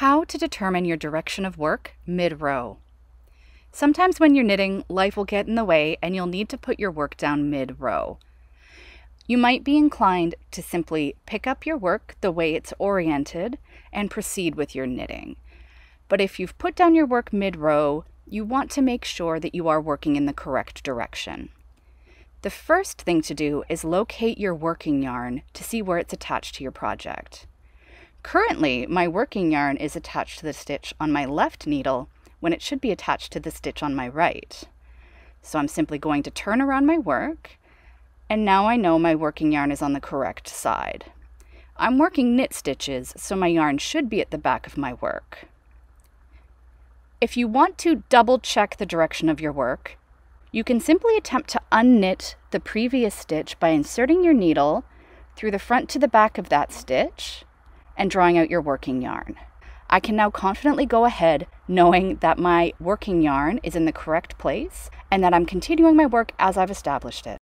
How to determine your direction of work mid-row. Sometimes when you're knitting, life will get in the way and you'll need to put your work down mid-row. You might be inclined to simply pick up your work the way it's oriented and proceed with your knitting. But if you've put down your work mid-row, you want to make sure that you are working in the correct direction. The first thing to do is locate your working yarn to see where it's attached to your project. Currently, my working yarn is attached to the stitch on my left needle when it should be attached to the stitch on my right. So I'm simply going to turn around my work, and now I know my working yarn is on the correct side. I'm working knit stitches, so my yarn should be at the back of my work. If you want to double check the direction of your work, you can simply attempt to unknit the previous stitch by inserting your needle through the front to the back of that stitch and drawing out your working yarn. I can now confidently go ahead knowing that my working yarn is in the correct place and that I'm continuing my work as I've established it.